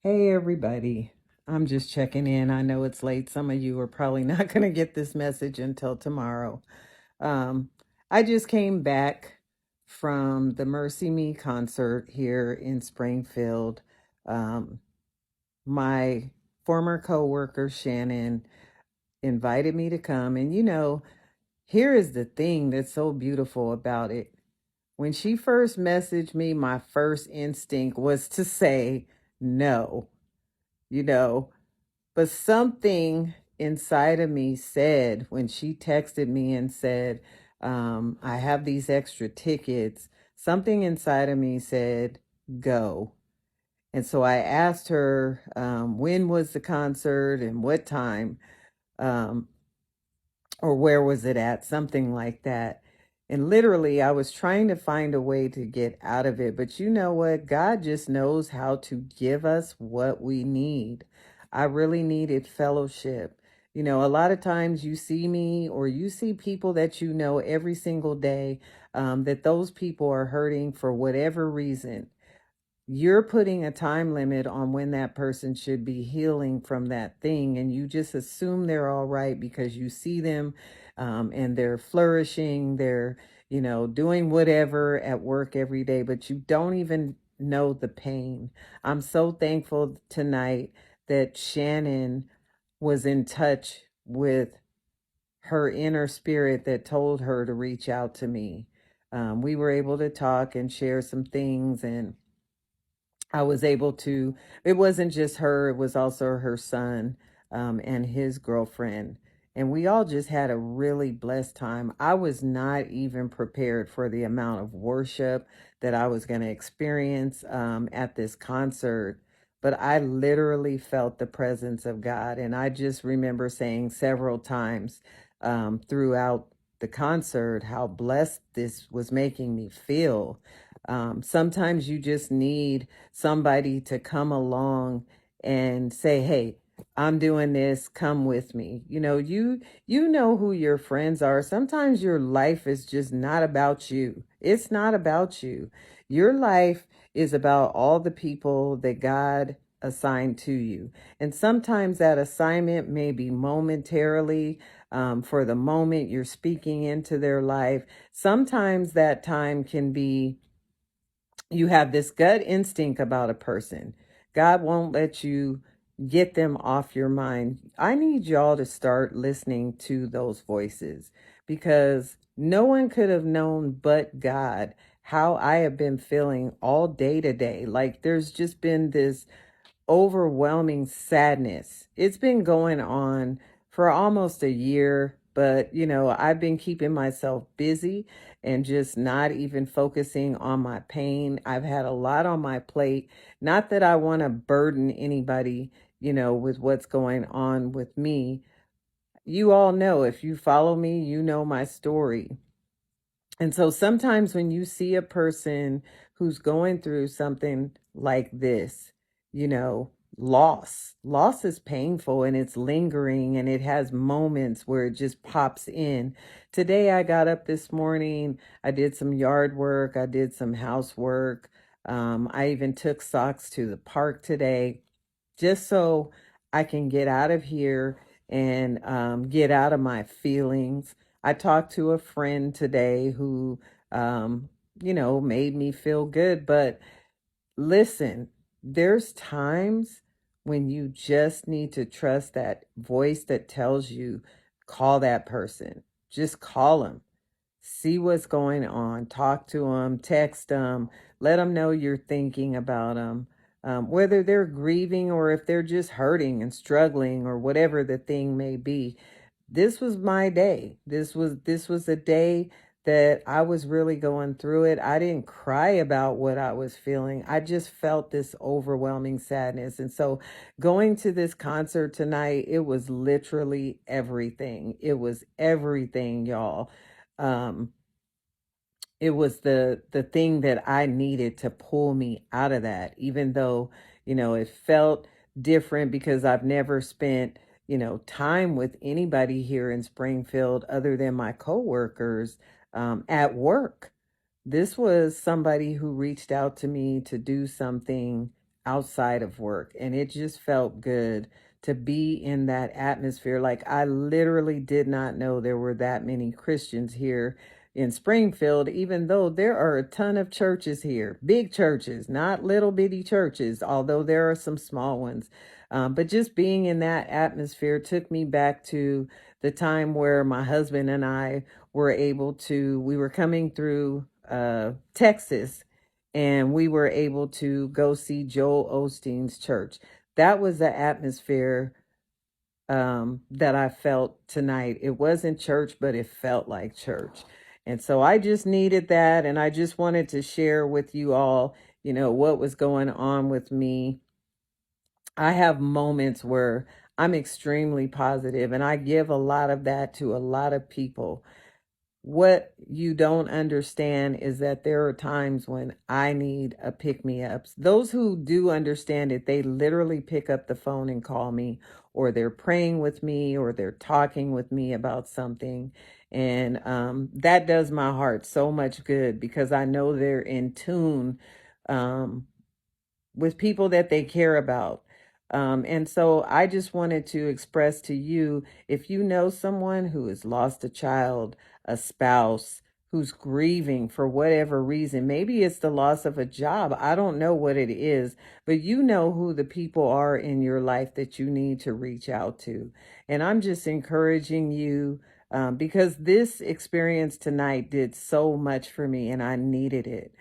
Hey, everybody. I'm just checking in. I know it's late. Some of you are probably not going to get this message until tomorrow. Um, I just came back from the Mercy Me concert here in Springfield. Um, my former coworker, Shannon, invited me to come. And here is the thing that's so beautiful about it. When she first messaged me, my first instinct was to say no. You know, But something inside of me said when she texted me and said, I have these extra tickets, something inside of me said, go. And so I asked her, when was the concert and what time, um, or where was it at, something like that. And literally, I was trying to find a way to get out of it. But you know what? God just knows how to give us what we need. I really needed fellowship. A lot of times you see me or you see people that you know every single day, that those people are hurting for whatever reason. You're putting a time limit on when that person should be healing from that thing, and you just assume they're all right because you see them, and they're flourishing, they're doing whatever at work every day, but you don't even know the pain. I'm so thankful tonight that Shannon was in touch with her inner spirit that told her to reach out to me. We were able to talk and share some things, and I was able to, it wasn't just her, it was also her son, and his girlfriend. And we all just had a really blessed time. I was not even prepared for the amount of worship that I was going to experience, at this concert. But I literally felt the presence of God. And I just remember saying several times, throughout the concert, how blessed this was making me feel. Sometimes you just need somebody to come along and say, "Hey, I'm doing this, come with me." You know who your friends are. Sometimes your life is just not about you. It's not about you. Your life is about all the people that God assigned to you. And sometimes that assignment may be momentarily, for the moment you're speaking into their life. Sometimes that time can be, you have this gut instinct about a person. God won't let you get them off your mind. I need y'all to start listening to those voices, because no one could have known but God how I have been feeling all day today. Like, there's just been this overwhelming sadness. It's been going on for almost a year, but I've been keeping myself busy and just not even focusing on my pain. I've had a lot on my plate. Not that I want to burden anybody, with what's going on with me. You all know, if you follow me, you know my story. And so sometimes when you see a person who's going through something like this, loss is painful and it's lingering and it has moments where it just pops in. Today, I got up this morning, I did some yard work, I did some housework. I even took socks to the park today just so I can get out of here and, get out of my feelings. I talked to a friend today who, made me feel good. But listen, there's times when you just need to trust that voice that tells you, call that person. Just call them. See what's going on. Talk to them, text them, let them know you're thinking about them. Whether they're grieving or if they're just hurting and struggling or whatever the thing may be. This was my day. This was a day that I was really going through it. I didn't cry about what I was feeling. I just felt this overwhelming sadness. And so going to this concert tonight, it was literally everything. It was everything, y'all. Um, it was the thing that I needed to pull me out of that, even though, it felt different because I've never spent, time with anybody here in Springfield other than my coworkers, at work. This was somebody who reached out to me to do something outside of work. And it just felt good to be in that atmosphere. Like, I literally did not know there were that many Christians here in Springfield, even though there are a ton of churches here, big churches, not little bitty churches, although there are some small ones. But just being in that atmosphere took me back to the time where my husband and I we were coming through Texas, and we were able to go see Joel Osteen's church. That was the atmosphere that I felt tonight. It wasn't church, but it felt like church. And so I just needed that. And I just wanted to share with you all, what was going on with me. I have moments where I'm extremely positive, and I give a lot of that to a lot of people. What you don't understand is that there are times when I need a pick me ups. Those who do understand it, they literally pick up the phone and call me, or they're praying with me, or they're talking with me about something. And that does my heart so much good, because I know they're in tune um, with people that they care about. And so I just wanted to express to you, if you know someone who has lost a child, a spouse, who's grieving for whatever reason, maybe it's the loss of a job. I don't know what it is, but you know who the people are in your life that you need to reach out to. And I'm just encouraging you, because this experience tonight did so much for me and I needed it.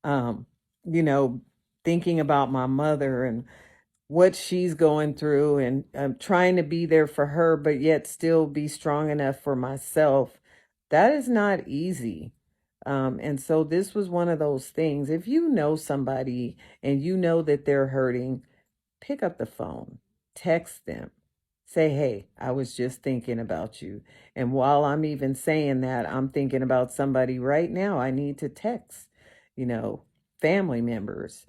Um, you know, Thinking about my mother and what she's going through, and trying to be there for her, but yet still be strong enough for myself. That is not easy. And so this was one of those things. If you know somebody and you know that they're hurting, pick up the phone, text them, say, hey, I was just thinking about you. And while I'm even saying that, I'm thinking about somebody right now I need to text, you know, family members.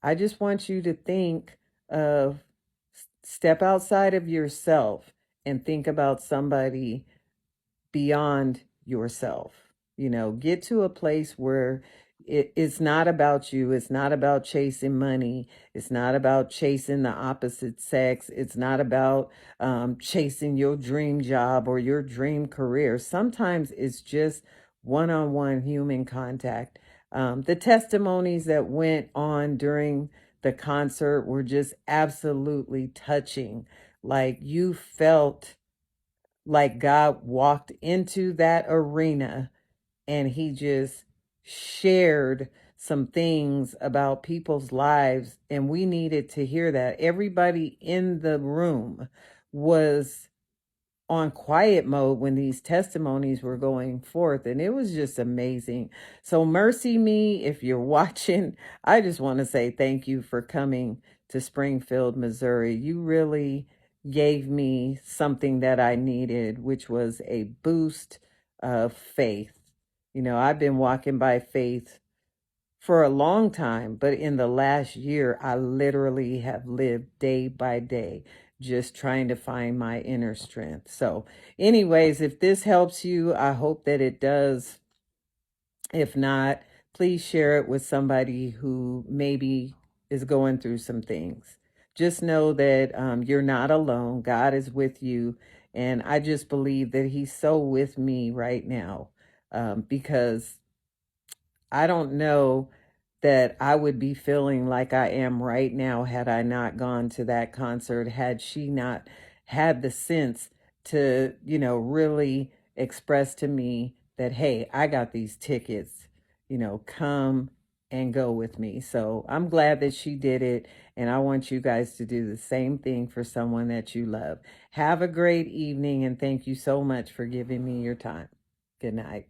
I just want you to think of, step outside of yourself and think about somebody beyond yourself. Get to a place where it's not about you. It's not about chasing money. It's not about chasing the opposite sex. It's not about chasing your dream job or your dream career. Sometimes it's just one-on-one human contact. The testimonies that went on during the concert were just absolutely touching. Like, you felt like God walked into that arena and he just shared some things about people's lives, and we needed to hear that. Everybody in the room was on quiet mode when these testimonies were going forth, and it was just amazing. So MercyMe, if you're watching, I just want to say thank you for coming to Springfield, Missouri. You really gave me something that I needed, which was a boost of faith. I've been walking by faith for a long time, but in the last year, I literally have lived day by day, just trying to find my inner strength. So, anyways, if this helps you, I hope that it does. If not, please share it with somebody who maybe is going through some things. Just know that you're not alone. God is with you. And I just believe that he's so with me right now, because I don't know that I would be feeling like I am right now had I not gone to that concert, had she not had the sense to, really express to me that, hey, I got these tickets, come and go with me. So I'm glad that she did it. And I want you guys to do the same thing for someone that you love. Have a great evening. And thank you so much for giving me your time. Good night.